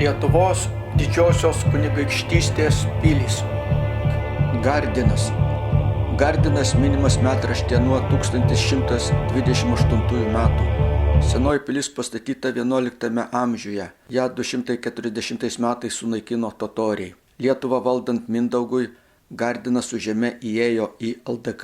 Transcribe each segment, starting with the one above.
Lietuvos didžiosios kunigaikštystės pilys. Gardinas. Gardinas minimas metraštyje nuo 1128 metų. Senoji pilis pastatyta XI amžiuje. Ją 240 metais sunaikino totoriai. Lietuvą valdant Mindaugui, Gardinas su žeme įėjo į LDK.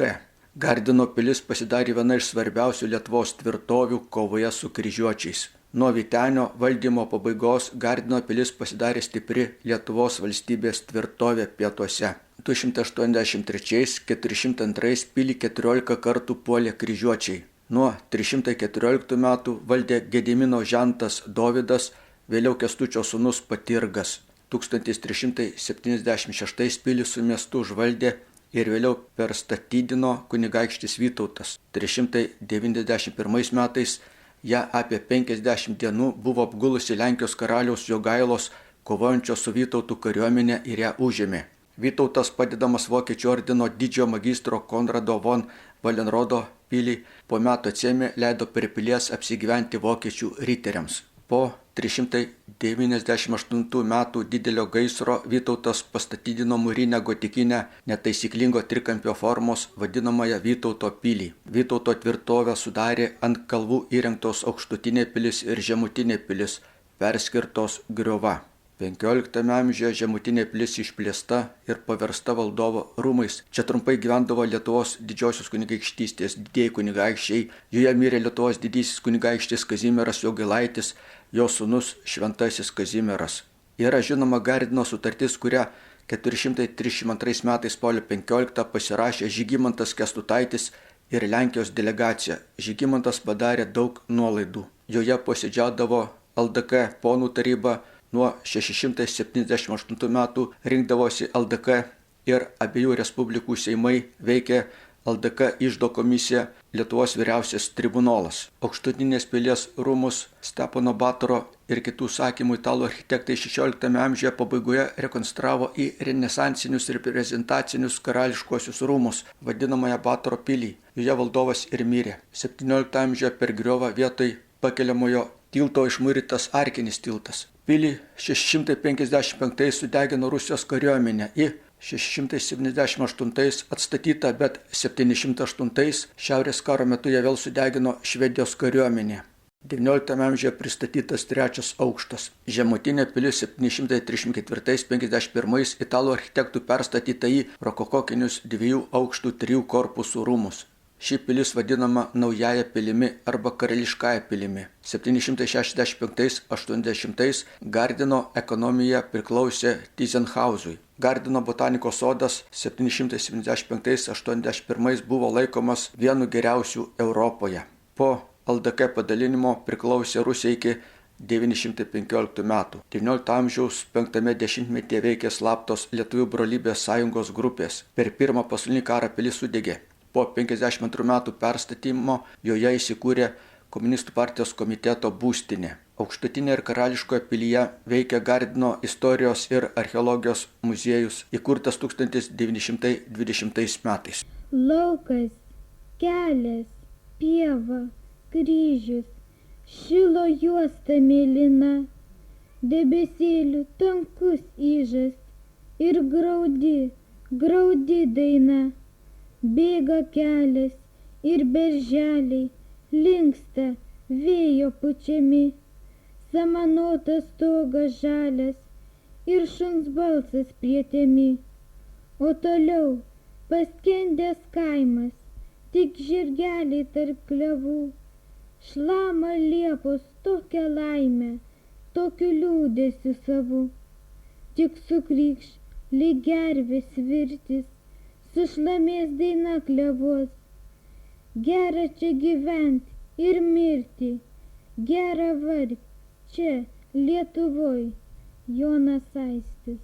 Gardino pilis pasidarė viena iš svarbiausių Lietuvos tvirtovių kovoje su kryžiuočiais. Nuo Vytenio valdymo pabaigos Gardino pilis pasidarė stipri Lietuvos valstybės tvirtovė pietuose. 283–402 pilį 14 kartų puolė kryžiuočiai. Nuo 314 metų valdė Gedimino žentas Dovydas, vėliau Kęstučio sūnus Patirgas. 1376 pilį su miestu užvaldė ir vėliau perstatydino kunigaikštis Vytautas. 391 metais ją apie 50 dienų buvo apgulusi Lenkijos karaliaus Jogailos, kovojančios su Vytautu kariuomenė ir ją užėmė. Vytautas, padedamas Vokiečių ordino didžiojo magistro Konrado von Valenrodo pilį, po metų atsiėmė, leido prie pilies apsigyventi vokiečių riteriams. Po 398 metų didelio gaisro Vytautas pastatydino mūrinę gotikinę netaisyklingo trikampio formos vadinamąją Vytauto pilį. Vytauto tvirtovę sudarė ant kalvų įrengtos aukštutinė pilis ir žemutinė pilis, perskirtos griova. 15 amžiuje žemutinė pilis išplėsta ir paversta valdovo rūmais. Čia trumpai gyvendavo Lietuvos didžiosios kunigaikštystės didieji kunigaikščiai. Joje mirė Lietuvos didysis kunigaikštis Kazimieras Jogailaitis, jo sūnus Šventasis Kazimieras. Yra žinoma Gardino sutartis, kurią 432 metais spalio 15 pasirašė Žygimantas Kęstutaitis ir Lenkijos delegacija. Žygimantas padarė daug nuolaidų. Joje posėdžiaudavo LDK ponų taryba. Nuo 678 metų rinkdavosi LDK ir abiejų respublikų seimai, veikė LDK iždo komisija, Lietuvos vyriausias tribunolas. Aukštutinės pilies rūmus Stepono Batoro ir kitų sakymų italų architektai 16 amžiuje pabaigoje rekonstravo į renesansinius ir reprezentacinius karališkuosius rūmus, vadinamąją Batoro pilį. Joje valdovas ir mirė. 17 amžiuje per griovą vietoj pakeliamojo tilto išmūrytas arkinis tiltas. Pilį 655 sudegino Rusijos kariuomenė, į 678 atstatyta, bet 708 šiaurės karo metu ją vėl sudegino Švedijos kariuomenė. 19 amžiuje pristatytas trečias aukštas. Žemutinė pilis 734–51 italų architektų perstatyta į rokokokinius 2 aukštų 3 korpusų rūmus. Ši pilis vadinama Naująja pilimi arba Karališkąja pilimi. 765–80 Gardino ekonomija priklausė Tyzenhauzui. Gardino botanikos sodas 775–81 buvo laikomas vienu geriausių Europoje. Po LDK padalinimo priklausė Rusijai iki 915 metų. 19 amžiaus 5 dešimtmetyje veikė slaptos Lietuvių brolybės sąjungos grupės. Per Pirmą pasaulinį karą pilis sudegė. Po 52 metų perstatymo joje įsikūrė Komunistų partijos komiteto būstinė. Aukštutinė ir Karališkoje pilyje veikia Gardino istorijos ir archeologijos muziejus, įkurtas 1920 metais. Laukas, kelias, pieva, kryžius, šilo juosta mėlyna, debesėlių tankus įžas ir graudi daina. Bėga kelias ir berželiai, linksta vėjo pučiami, samanotas stogas žalias ir šuns balsas prietemi. O toliau paskendęs kaimas, tik žirgeliai tarp klevų, šlama liepos tokia laimė, tokiu liūdesiu savu. Tik sukrykš lyg gervės virtis, sušlamės daina klevos. Gera čia gyvent ir mirti, gera vargt čia Lietuvoj. Jonas Aistis.